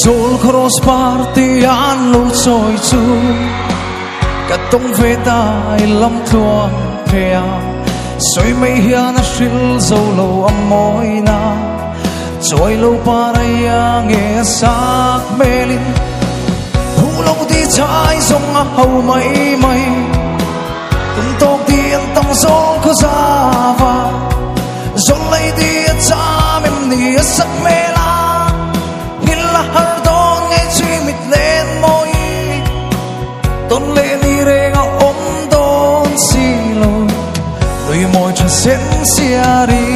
Zol cross party an lo choi chu Katong veta ilam tuang pea Soi mei hian a hril zo lo amoi na Choi lo paraya nge sak melin Hu lo di chai zong a hau mai mai Tung tok di an tam zol ko zava Zol lay di a cha mem ni a sak mela Hila har don ngay chui mit len moi Don le ni re nga om don silo Đôi môi cho sen xia đi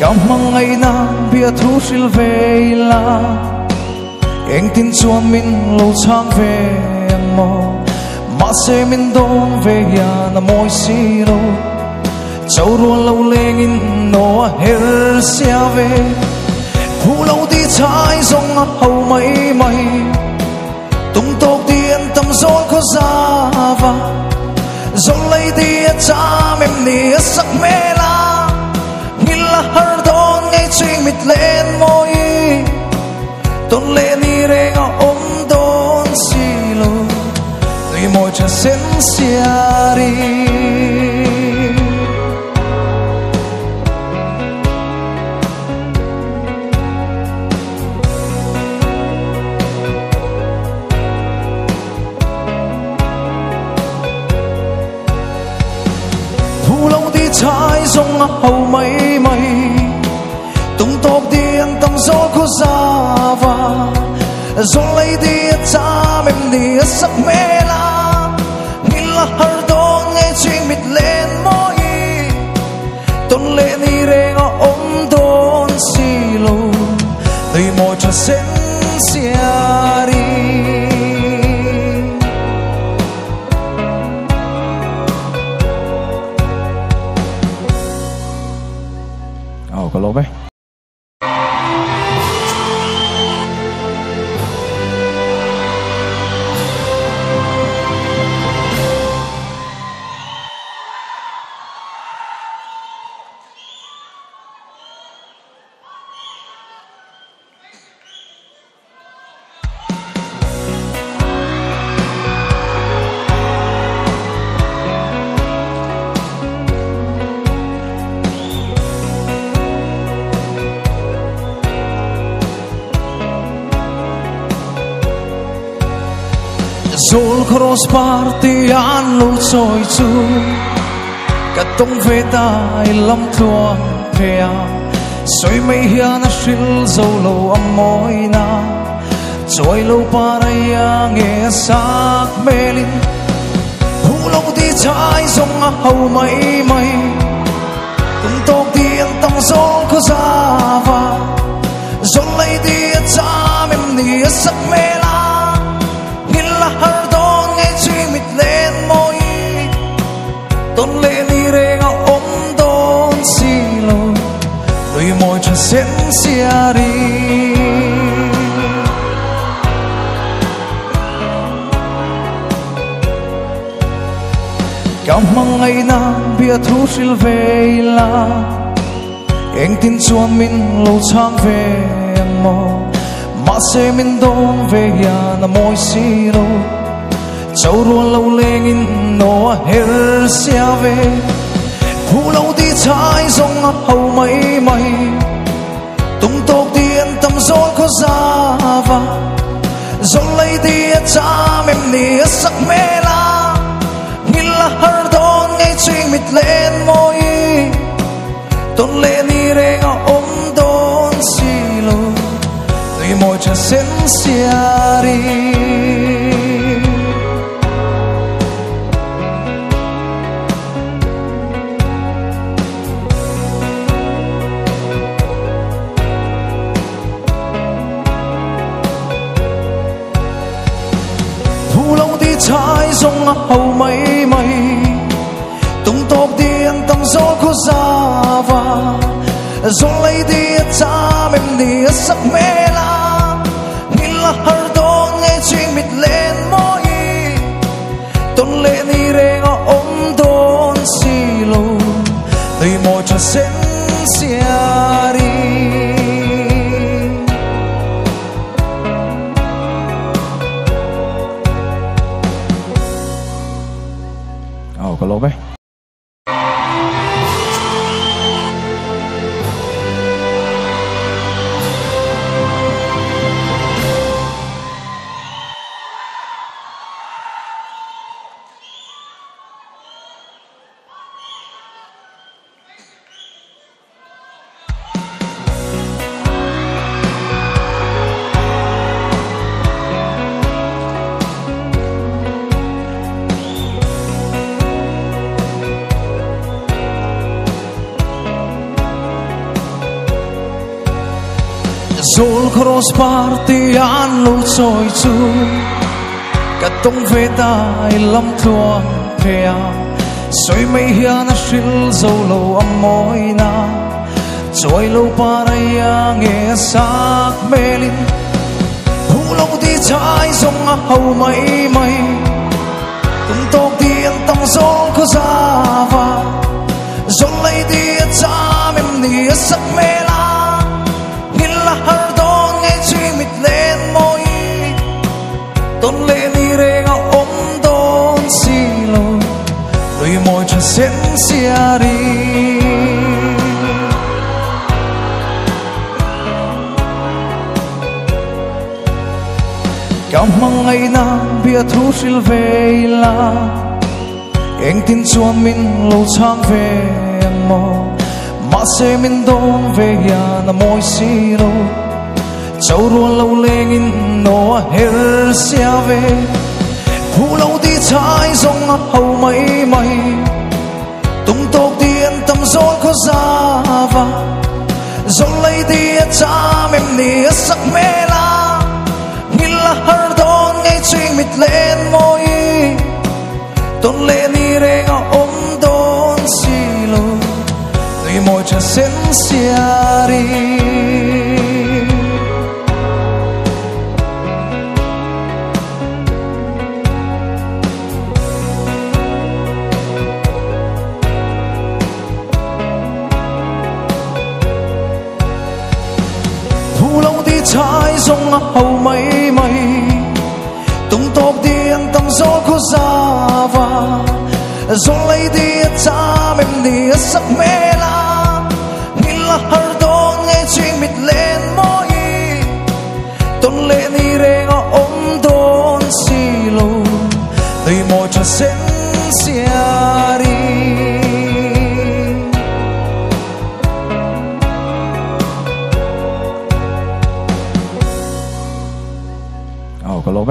Cảm mong ngày na bia thu sil về la Anh tin chuan min lâu chang về anh mò Mà sẽ min đông về ya na môi xì lô Châu ruộng lâu lên in nó her xia về Hu lâu đi trái dòng hầu mấy mấy Tung tốc đi anh tâm dôn có ra và Dôn lấy đi cha mềm nì sắc mê la Nhìn là hờ đôn ngay chuyên mịt lên môi Tôn lên đi rê ngọ ôm đôn xì lô Tuy môi cha sen xia đi Trái dòng hầu mấy mấy Tung tốc đi anh tâm gió có ra và Gió lấy đi cha mềm đi sắc mê la Nhìn là hờ đôn ngay chuyên mịt lên môi Tôn lệ ni rê ngọ ôm đôn xì lô Tuy môi cho sen xia đi có lỗi đấy. Zol cross party an lo choi chu Katong veta ilam tuang pea Soi mei hian a hril zo lo amoi na Choi lo paraya nge sak melin Hu lo di chai zong a hau mai mai Tung tok di an tam zol ko zava Zol lay di a cha mem ni a sak mela Hờ đôn ngay chuyên mịt lên môi Tôn lệ ni rê ngọ ôm đôn xì lô Đôi môi cho sen xia đi Cảm mong ngày na bia thu sil về la Anh tin chuan min lâu chang về anh mò Mà sẽ min đông về ya na môi xì lô Châu ruộng lâu lên in nó her xia về Hu lâu đi trái dòng hầu mấy mấy Tung tốc đi anh tâm dôn có ra và Dôn lấy đi cha mềm nì sắc mê la Nhìn là hờ đôn ngay chuyên mịt lên môi Tôn lệ ni rê ngọ ôm đôn xì lô Tuy môi cha sen xia đi trái dòng hầu mấy mấy Tung tốc đi anh tâm gió có ra và Gió lấy đi cha mềm đi sắc mê la Nhìn là hờ đôn ngay chuyên mịt lên môi Tôn lệ ni rê ngọ ôm đôn xì lô presencia di kalau be Sol cross partian lu choi chu katong veta ilam thuang phea soi mei hian a hril zo lo amoi na choi lo paraya nge sak melin hu lo ti chai song a hau mai mai tum tok ti an tam zol ko zawa zol lai ti cha mem ni sak mela har don ngay chuyên mịt lên môi tôn lên đi re ngọc ôm đón xì lôi đôi môi cho xén xia đi cảm mong ngày na bia thu sil về la anh tin chuan min lâu chang về anh mò mà sẽ mình đông về nhà na môi xì lô châu ruộng lâu lên in nó her xia về thu lâu đi trái rong hầu mấy mấy tung tóc tiền tâm gió có ra và gió lấy đi cha mềm nỉ sắc mê la nhìn là har đón ngay chuyên mịt lên môi tôn lên đi re ngọ ôm đón xì lô đôi môi cho xén xia đi thu lâu đi trái rong hầu mấy mấy tung tóc tiền tâm gió có ra và gió lấy đi cha mềm đi sắc mê la nhìn là har đón ngay chuyên mịt lên môi tôn lên đi re ngọ ôm đón xì lô đôi môi cho xén xia đi có lỗi